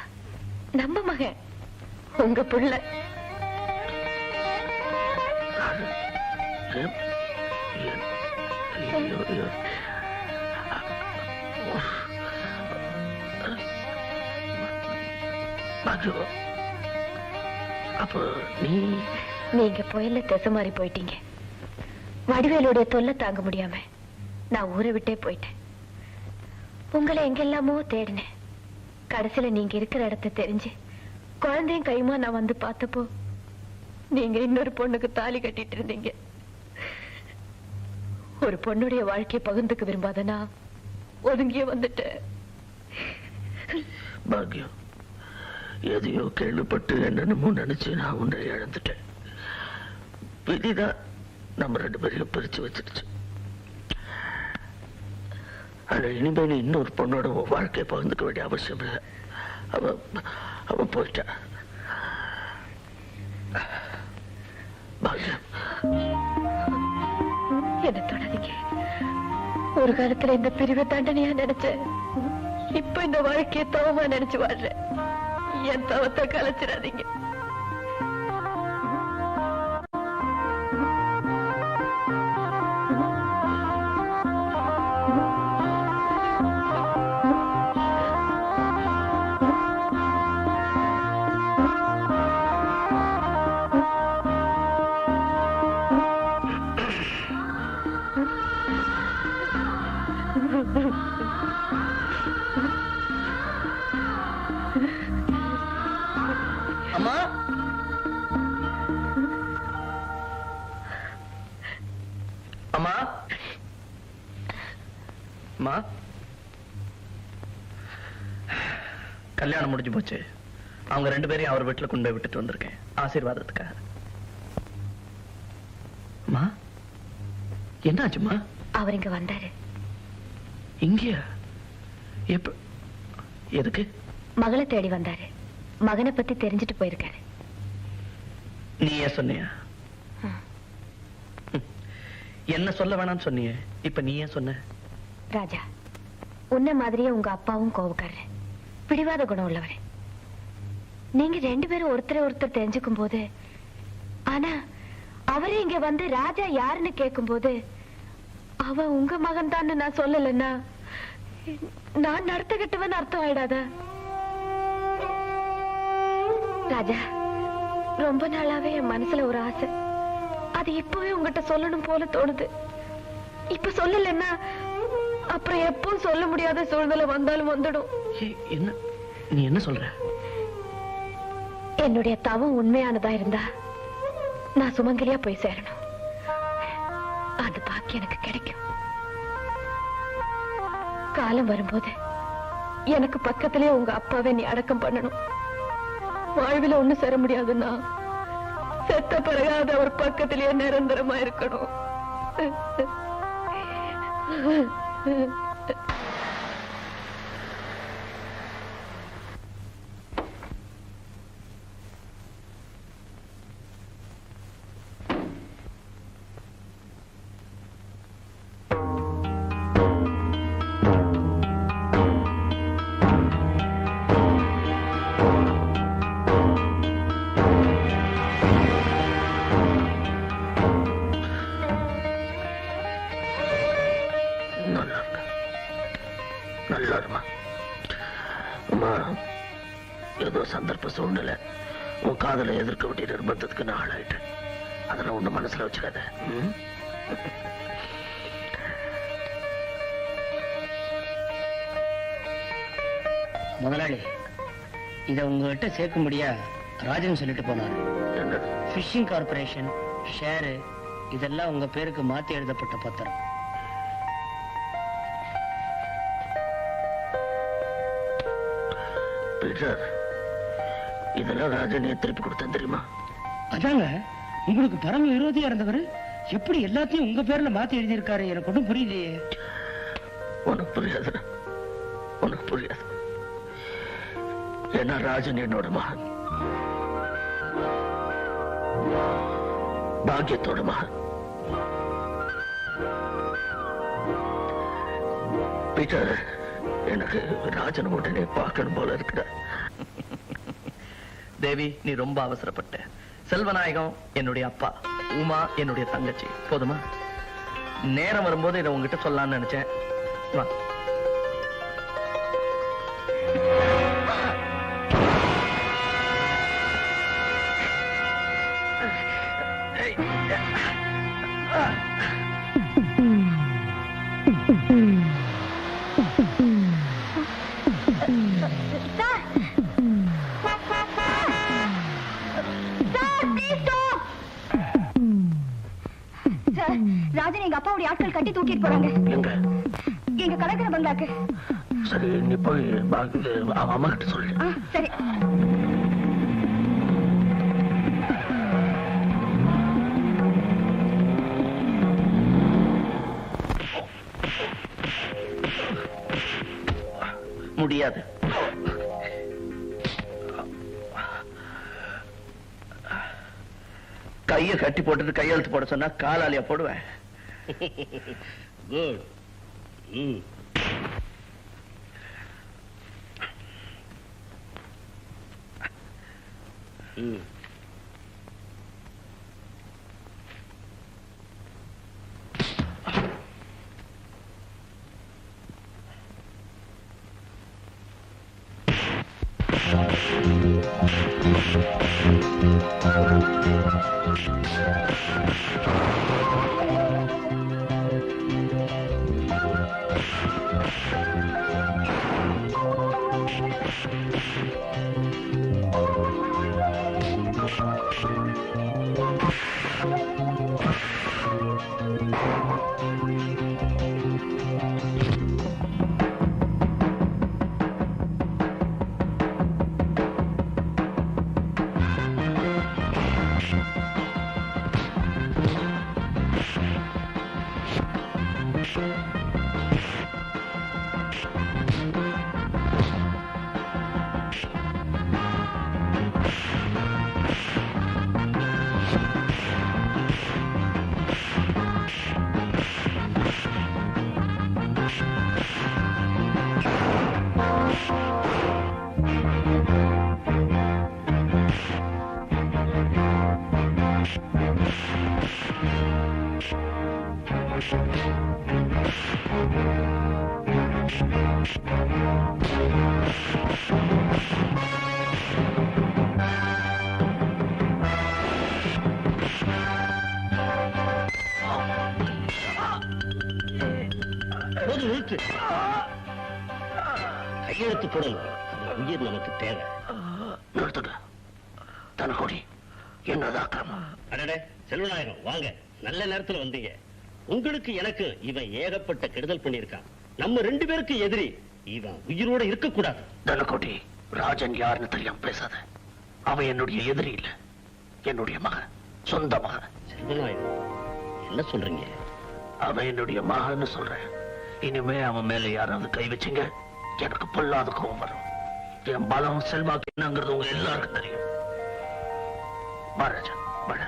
நம்ம மகன், உங்க புள்ள. அப்போ நீங்க புயல்ல திசை மாறி போயிட்டீங்க. வடிவேலுடைய தொல்லை தாங்க முடியாம நான் ஊரை விட்டே போயிட்டேன். உங்களை எங்கெல்லாமோ தேடினேன். கடைசியில நீங்க இருக்கிற இடத்தை தெரிஞ்சு குழந்தையும் கைமா நான் வந்து பார்த்தப்போ நீங்க இன்னொரு பொண்ணுக்கு தாலி கட்டிட்டு இருந்தீங்க. ஒரு பொண்ணுடைய வாழ்க்கையை பகிர்ந்துக்க விரும்பாதனா ஒதுங்கியே வந்துட்டேன். பாக்கியம், எதையோ கேள்விப்பட்டு என்னென்னமோ நினைச்சு நான் உன்னை இழந்துட்டேன். விதிதான் நம்ம 2 பேரையும் பிரிச்சு வச்சிருச்சு. ஆனா இனிமே நீ இன்னொரு பொண்ணோட வாழ்க்கையை பகிர்ந்துக்க வேண்டிய அவசியம் இல்லை. அவ போயிட்டா. பாக்கியம், என்ன தொடாதீங்க. ஒரு காலத்துல இந்த பிரிவை தண்டனையா நினைச்சேன். இப்ப இந்த வாழ்க்கையை தவமா நினைச்சு வாழ்றேன். என் தவத்தை கலைச்சிடாதீங்க. அம்மா, அம்மா, அம்மா, கல்யாணம் முடிஞ்சு போச்சு. அவங்க 2 பேரையும் அவர் வீட்டுல கொண்டு போய் விட்டுட்டு வந்திருக்கேன் ஆசீர்வாதத்துக்காக. அம்மா, என்னாச்சுமா? அவர் இங்க வந்தாரு. இங்கயா? எப்ப? எதுக்கு? மகளை தேடி வந்தாரு. மகனை பத்தி தெரிஞ்சுட்டு போயிருக்காரு. நீ ஏன் சொன்னியா? என்ன சொல்ல வேணாம்னு சொன்னியே, இப்ப நீ ஏன் சொன்ன? ராஜா, உன்ன மாதிரியே உங்க அப்பாவும் கோபக்காரரு, பிடிவாத குணம் உள்ளவர். நீங்க 2 பேரும் ஒருத்தர் தெரிஞ்சுக்கும் போது, ஆனா அவரே இங்க வந்து ராஜா யாருன்னு கேட்கும் போது அவன் உங்க மகன் தான் நான் சொல்லலன்னா நான் நடத்த கட்டவன் அர்த்தம் ஆயிடாதா? ராஜா, ரொம்ப நாளாவே என் மனசுல ஒரு ஆசை. அது இப்பவே உங்ககிட்ட சொல்லணும் போல தோணுது. இப்ப சொல்லலன்னா அப்புறம் எப்பவும் சொல்ல முடியாத சூழ்நிலை வந்தாலும் வந்துடும். என்ன நீ என்ன சொல்ற? என்னுடைய தவம் உண்மையானதா இருந்தா நான் சுமங்கலியா போய் சேரணும். அது பாக்கி எனக்கு கிடைக்கும். காலம் வரும்போது எனக்கு பக்கத்திலே உங்க அப்பாவை நீ அடக்கம் பண்ணணும். வாழ்வில ஒண்ணு சேர முடியாதுன்னா செத்த பிறகாத அவர் பக்கத்திலேயே நிரந்தரமா இருக்கணும். ஏதோ சந்தர்ப்ப சூழ்நிலை உன் காதலை எதிர்க்க வேண்டிய நிர்பந்தத்துக்கு நான் ஆளாயிட்டேன். அதெல்லாம் ஒண்ணு மனசுல வச்சுக்காத. முதலாளி, இதை உங்ககிட்ட சேர்க்க முடியா ராஜன் சொல்லிட்டு போனாரு. ஃபிஷிங் கார்பரேஷன் ஷேரு இதெல்லாம் உங்க பேருக்கு மாத்தி எழுதப்பட்ட பத்திரம். பீட்டர், இதெல்லாம் ராஜனே திருப்பி கொடுத்தேன் தெரியுமா? அதாங்க, உங்களுக்கு பரம விரோதியா இருந்தவர் எப்படி எல்லாத்தையும் உங்க பேர்ல மாத்தி எழுதியிருக்காரு? எனக்கு ஒன்றும் புரியலையே. உனக்கு புரியாது, உனக்கு புரியாது. ஏன்னா ராஜன் என்னோட மகன், பாக்கியத்தோட மகன். பீட்டர், எனக்கு ராஜன் உடனே பார்க்கணும் போல இருக்குடா. தேவி, நீ ரொம்ப அவசரப்பட்ட. செல்வநாயகம் என்னுடைய அப்பா, உமா என்னுடைய தங்கச்சி. போதுமா? நேரம் வரும்போது இதை உங்ககிட்ட சொல்லலாம்னு நினைச்சேன். வா. அப்பாவுடைய ஆட்கள் கட்டி தூக்கிட்டு போறாங்க. எங்க? எங்க கலக்கிற பங்களாக்கு. சரி, நீ போய் அம்மா கிட்ட சொல்லு. சரி. முடியாது. கைய கட்டி போட்டுட்டு கையெழுத்து போட சொன்னா காலாலியா போடுவேன். குட். கையெழுத்து போடணும். உயிர் நமக்கு தேவை. தனக்கோடி என்னதான்? அடடே செல்வநாயகம், வாங்க, நல்ல நேரத்துல வந்தீங்க. உங்களுக்கு எனக்கு இவன் ஏகப்பட்ட கெடுதல் பண்ணியிருக்கான். நம்ம 2 பேருக்கு எதிரி. இவன் உயிரோட இருக்க கூடாது. தனக்கோடி, ராஜன் யாருன்னு தெரியாம பேசாத. அவன் என்னுடைய எதிரி இல்ல, என்னுடைய மகன், சொந்த மகன். செல்வநாயகம், என்ன சொல்றீங்க? அவன் என்னுடைய மகன்னு சொல்றேன். இனிமே அவன் மேல யாராவது கை வச்சுங்க, எனக்கு பொல்லாத கோவம் வரும். என் பலம் செல்வாக்கு என்னங்கிறது உங்க எல்லாருக்கும் தெரியும். ராஜா, வர.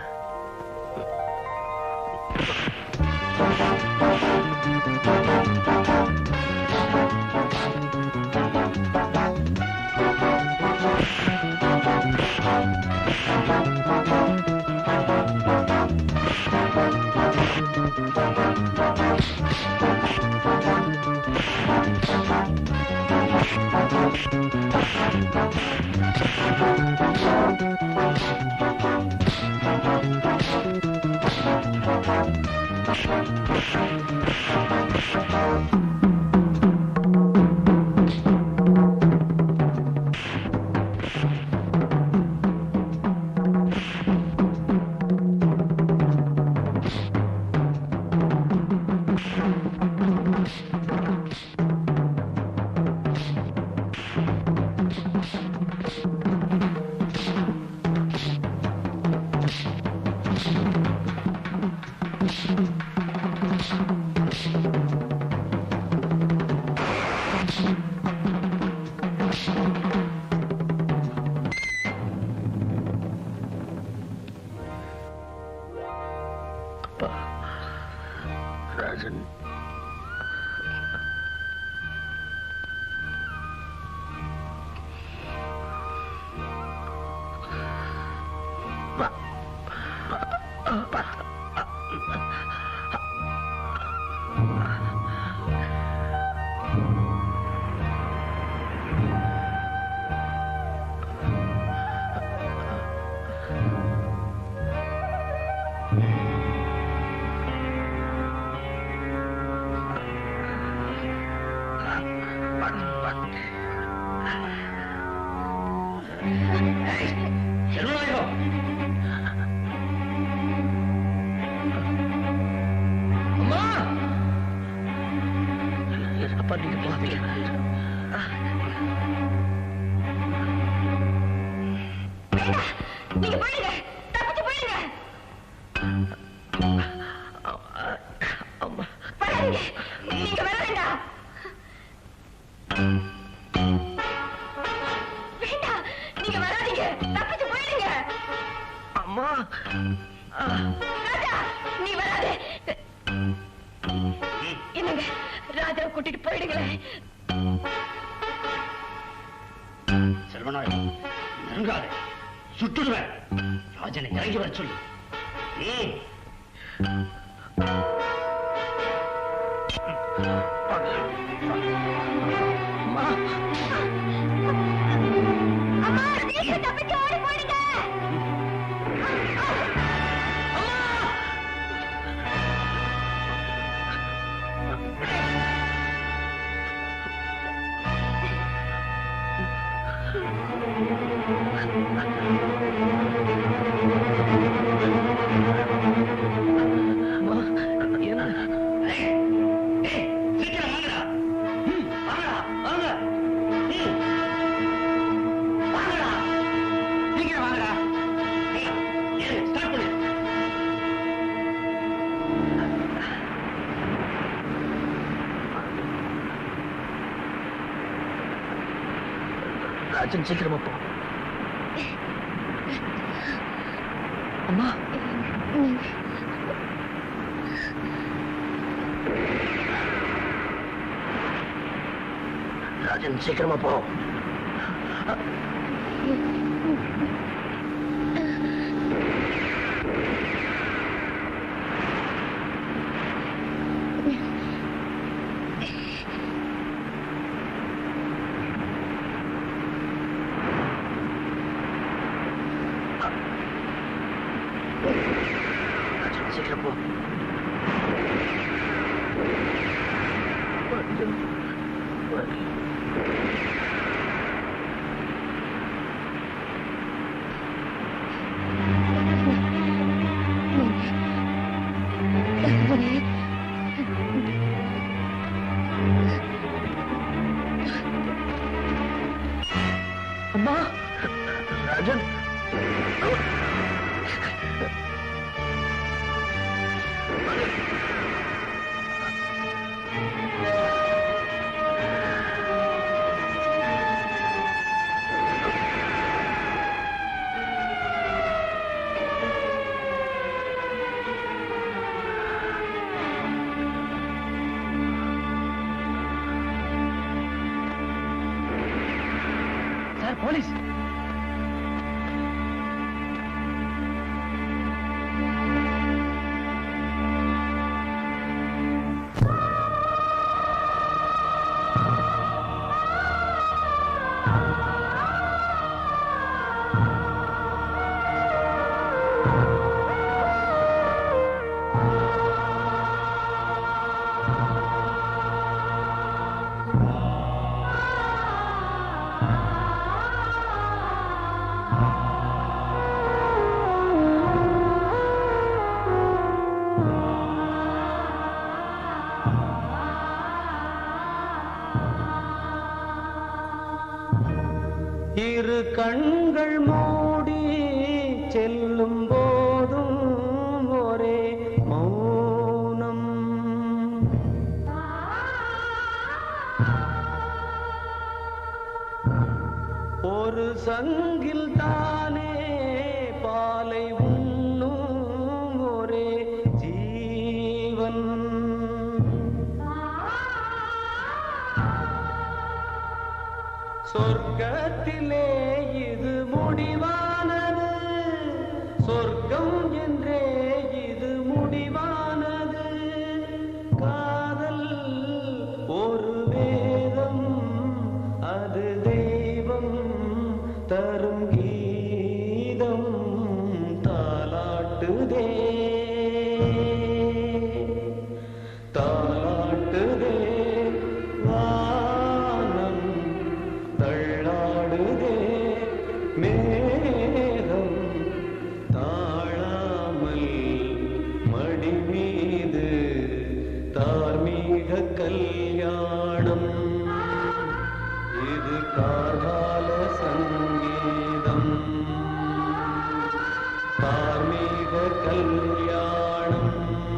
ராஜன், நீங்க போகாதீங்க. நீங்க போயிடுங்க, தப்பிச்சு போயிடுங்க. அம்மா வராதீங்க, நீங்க வர வேண்டாம். வேண்டாம், நீங்க வராதீங்க, தப்பிச்சு போயிடுங்க. அம்மா ராஜா, நீ வராதே. என்னங்க, ராஜாவை கூட்டிட்டு போயிடுங்களேன். செல்வநாயகம், நெருங்காதே, சுட்டுடுவேன். ராஜனை இறங்கி வர சொல்லு. அம்மா, சீக்கிரம் தப்பிச்சு ஓடி போயிடுங்க. சீக்கிரம் வாங்கடா. வாங்கடா, வாங்க. வாங்கடா, சீக்கிரம் வாங்கடா. ஸ்டார்ட் பண்ணு. ராஜன் சீக்கிரமா போ. அம்மா ராஜன் சீக்கிரமா போ. ராஜன் சீக்கிரம் போ. அம்மா ராஜன் சார் போலீஸ். இரு கண்கள் மூடி செல்லும் போதும் ஒரே மௌனம். ஒரு சங்கில் தானே பாலை உண்ணும் ஒரே ஜீவன். சொர்க்கத்திலே இது முடிவானது, சொர்க்கம் என்றே இது முடிவானது. காதல் ஒரு வேதம், அது தெய்வம் தரும் கீதம். தாலாட்டுதே தாலாட்டுதே வானம், தள்ளாடுதே மேகம் தாழாமல். கார்கால சங்கீதம் தார்மீக கல்யாணம்